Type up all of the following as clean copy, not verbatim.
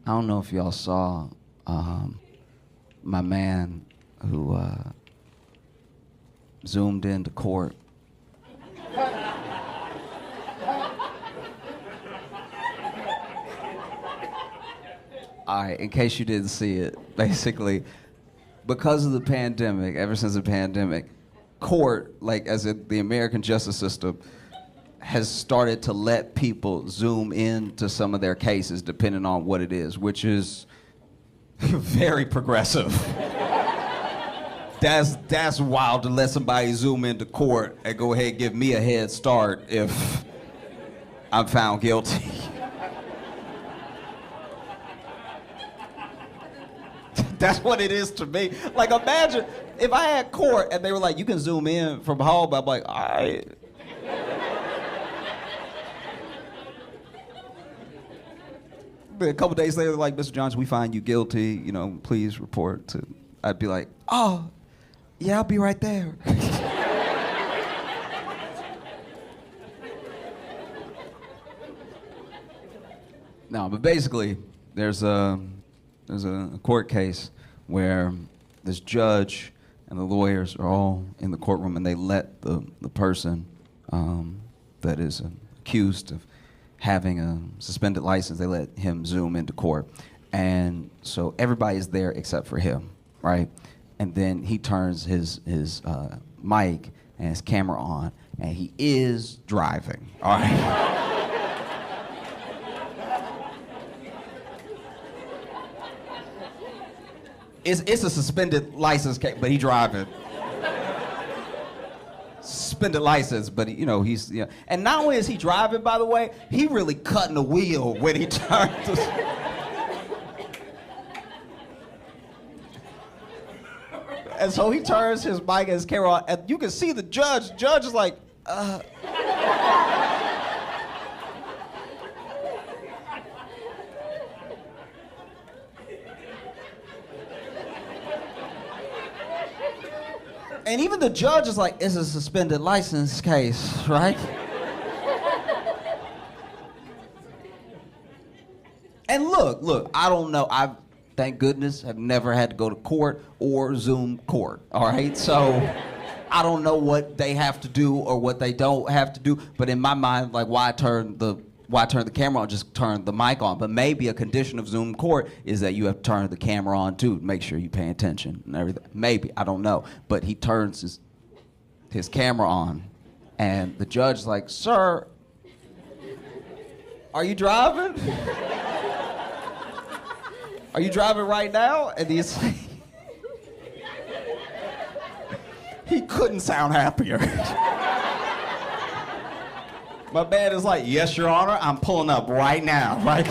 I don't know if y'all saw my man who zoomed into court. All right, in case you didn't see it, basically, because of the pandemic, ever since the pandemic, court, like as in the American justice system, has started to let people zoom into some of their cases depending on what it is, which is very progressive. That's wild to let somebody zoom into court and go ahead and give me a head start if I'm found guilty. That's what it is to me. Like, imagine if I had court and they were like, you can zoom in from home. I'm like, all right. But a couple days later, they're like, Mr. Johnson, we find you guilty. You know, please report to. I'd be like, oh, yeah, I'll be right there. No, but basically, there's a court case where this judge and the lawyers are all in the courtroom, and they let the person that is accused of having a suspended license, they let him zoom into court. And so everybody's there except for him, right? And then he turns his mic and his camera on, and he is driving, all right? It's a suspended license case, but he driving. Suspended license, but he's. And not only is he driving, by the way, he really cutting the wheel when he turns. And so he turns his mic and his camera on, and you can see the judge. Judge is like, And even the judge is like, it's a suspended license case, right? And look, I don't know. I, thank goodness, have never had to go to court or Zoom court, all right? So I don't know what they have to do or what they don't have to do, but in my mind, like, why turn the camera on, just turn the mic on. But maybe a condition of Zoom court is that you have to turn the camera on too, to make sure you pay attention and everything. Maybe, I don't know. But he turns his camera on, and the judge's like, sir, are you driving? Are you driving right now? And he's like, he couldn't sound happier. My man is like, yes, Your Honor, I'm pulling up right now, right?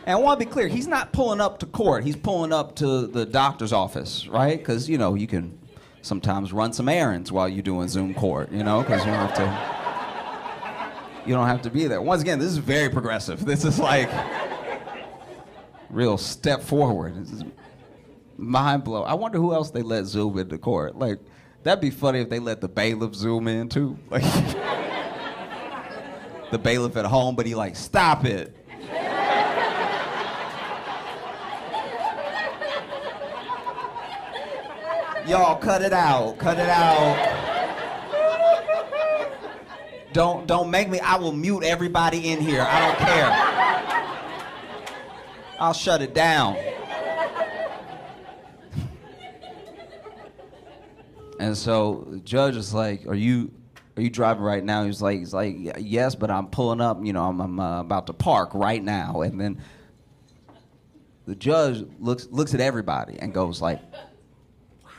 And I want to be clear, he's not pulling up to court. He's pulling up to the doctor's office, right? Because, you can sometimes run some errands while you're doing Zoom court, because you don't have to be there. Once again, this is very progressive. This is like real step forward. This is mind blowing. I wonder who else they let zoom into court. Like, that'd be funny if they let the bailiff zoom in too. Like, the bailiff at home, but he like, stop it. Y'all, cut it out. Cut it out. Don't make me. I will mute everybody in here. I don't care. I'll shut it down. And so the judge is like, are you driving right now? He's like, yes, but I'm pulling up, I'm about to park right now. And then the judge looks at everybody and goes like, wow.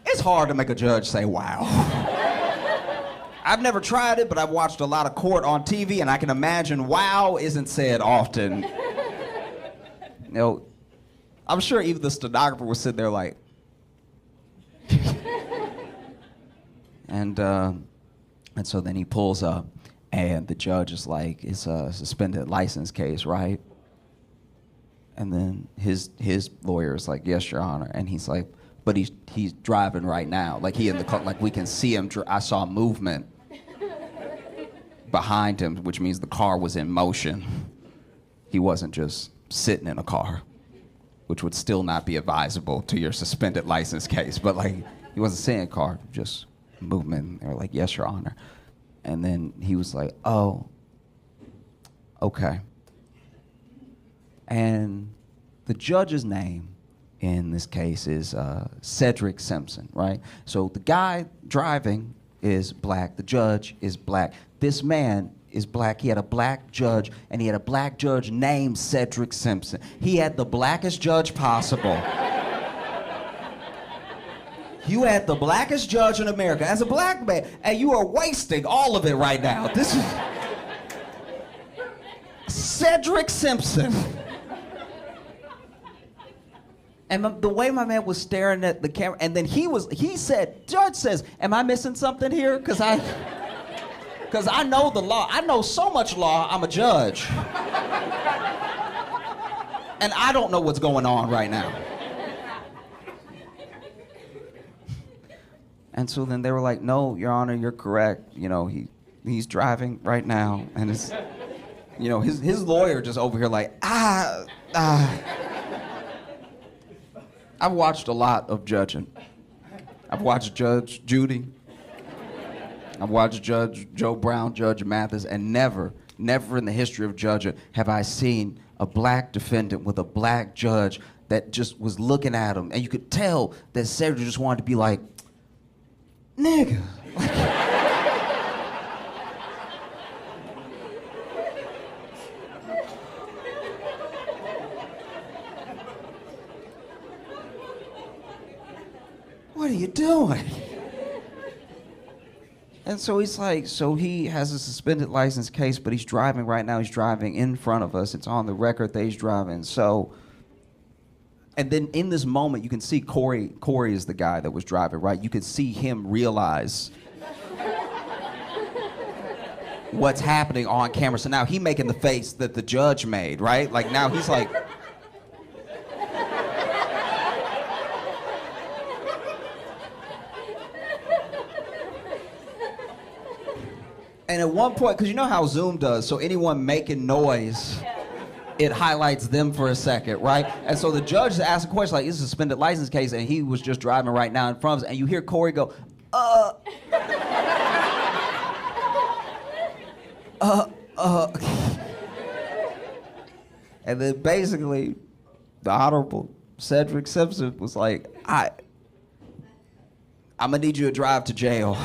It's hard to make a judge say wow. I've never tried it, but I've watched a lot of court on TV, and I can imagine wow isn't said often. I'm sure even the stenographer was sitting there like, and so then he pulls up, and the judge is like, it's a suspended license case, right? And then his lawyer is like, yes, Your Honor. And he's like, but he's driving right now. Like, he in the car, like, we can see him. I saw movement. behind him, which means the car was in motion. He wasn't just sitting in a car, which would still not be advisable to your suspended license case. But like, he wasn't sitting in a car, just movement. They were like, yes, Your Honor. And then he was like, oh, okay. And the judge's name in this case is Cedric Simpson, right? So the guy driving is black, the judge is black. This man is black. He had a black judge, and he had a black judge named Cedric Simpson. He had the blackest judge possible. You had the blackest judge in America as a black man, and you are wasting all of it right now. This is Cedric Simpson. And the way my man was staring at the camera, and then he said, Judge says, am I missing something here? Because I know the law. I know so much law, I'm a judge. And I don't know what's going on right now. And so then they were like, no, Your Honor, you're correct. You know, he's driving right now, and it's, you know, his lawyer just over here like, I've watched a lot of judging. I've watched Judge Judy. I've watched Judge Joe Brown, Judge Mathis, and never in the history of judging have I seen a black defendant with a black judge that just was looking at him, and you could tell that Cedric just wanted to be like, nigga. What are you doing? And so he's like, so he has a suspended license case, but he's driving right now. He's driving in front of us. It's on the record that he's driving. So, and then in this moment, you can see Corey is the guy that was driving, right? You can see him realize what's happening on camera. So now he's making the face that the judge made, right? Like now he's like, and at one point, because you know how Zoom does, so anyone making noise, it highlights them for a second, right? And so the judge asked a question like, it's a suspended license case, and he was just driving right now in front of us, and you hear Corey go, And then basically, the Honorable Cedric Simpson was like, I'm gonna need you to drive to jail.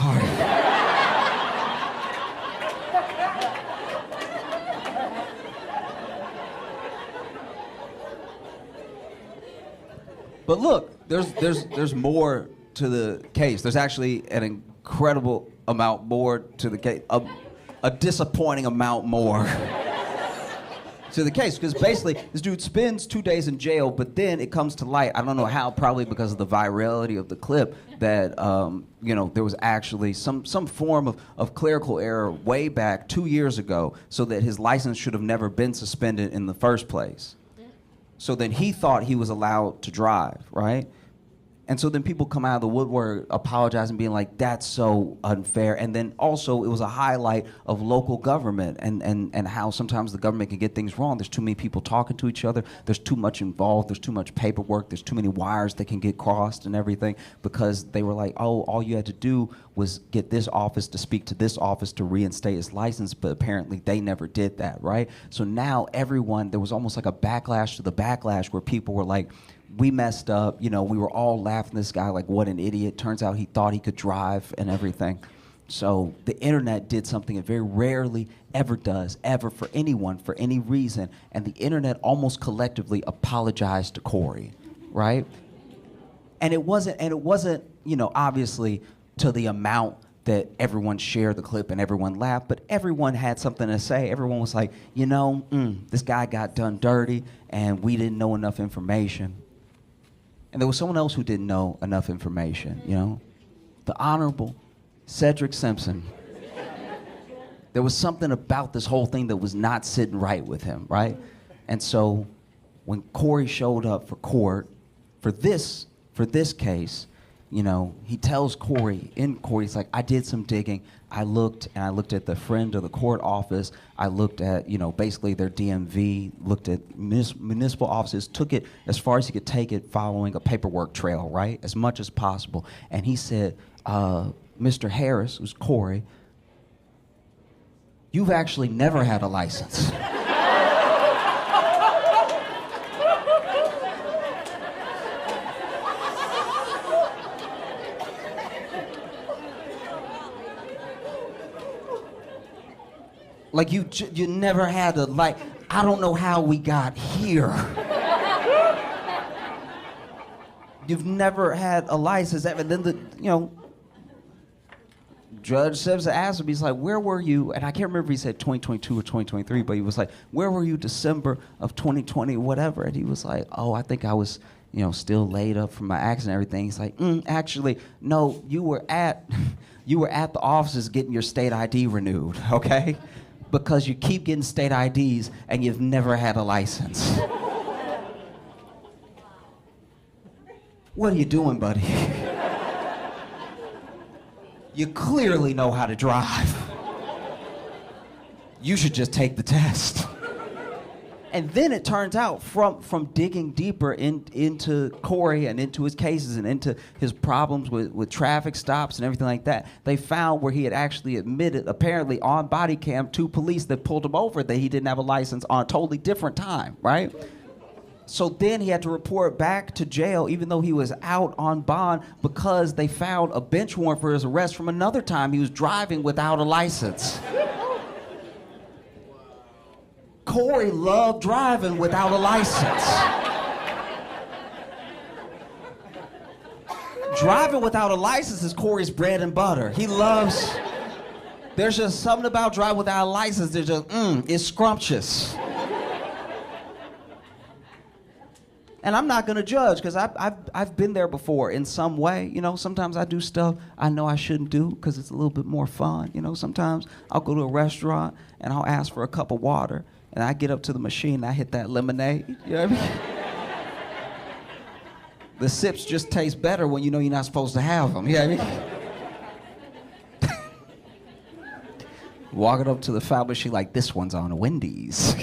But look, there's more to the case. There's actually an incredible amount more to the case, a disappointing amount more to the case. Because basically, this dude spends 2 days in jail, but then it comes to light, I don't know how, probably because of the virality of the clip, that there was actually some form of clerical error way back 2 years ago, so that his license should have never been suspended in the first place. So then he thought he was allowed to drive, right? And so then people come out of the woodwork apologizing, being like, that's so unfair. And then also it was a highlight of local government and how sometimes the government can get things wrong. There's too many people talking to each other. There's too much involved. There's too much paperwork. There's too many wires that can get crossed and everything, because they were like, oh, all you had to do was get this office to speak to this office to reinstate his license, but apparently they never did that, right? So now there was almost like a backlash to the backlash, where people were like, we messed up, we were all laughing at this guy like, what an idiot. Turns out he thought he could drive and everything. So the internet did something it very rarely ever does, ever, for anyone, for any reason. And the internet almost collectively apologized to Corey, right? And it wasn't, obviously to the amount that everyone shared the clip and everyone laughed, but everyone had something to say. Everyone was like, this guy got done dirty and we didn't know enough information. And there was someone else who didn't know enough information, the Honorable Cedric Simpson. There was something about this whole thing that was not sitting right with him, right? And so when Corey showed up for court for this case, he tells Corey, he's like, I did some digging. I looked at the friend of the court office. I looked at, basically their DMV, looked at municipal offices, took it as far as he could take it following a paperwork trail, right? As much as possible. And he said, Mr. Harris, who's Corey, you've actually never had a license. Like you never had a I don't know how we got here. You've never had a license. And then Judge Simpson asked him, he's like, where were you? And I can't remember if he said 2022 or 2023, but he was like, where were you December of 2020, whatever? And he was like, oh, I think I was, still laid up from my accident and everything. He's like, actually, no, you were at the offices getting your state ID renewed, okay? Because you keep getting state IDs and you've never had a license. What are you doing, buddy? You clearly know how to drive. You should just take the test. And then it turns out from digging deeper into Corey and into his cases and into his problems with traffic stops and everything like that, they found where he had actually admitted, apparently on body cam, to police that pulled him over that he didn't have a license on a totally different time, right? So then he had to report back to jail even though he was out on bond because they found a bench warrant for his arrest from another time he was driving without a license. Corey loved driving without a license. Driving without a license is Corey's bread and butter. He loves, there's just something about driving without a license, there's just, it's scrumptious. And I'm not gonna judge, because I've been there before in some way. Sometimes I do stuff I know I shouldn't do because it's a little bit more fun. Sometimes I'll go to a restaurant and I'll ask for a cup of water, and I get up to the machine and I hit that lemonade. You know what I mean? The sips just taste better when you know you're not supposed to have them. You know what I mean? Walking up to the foul machine like, this one's on a Wendy's.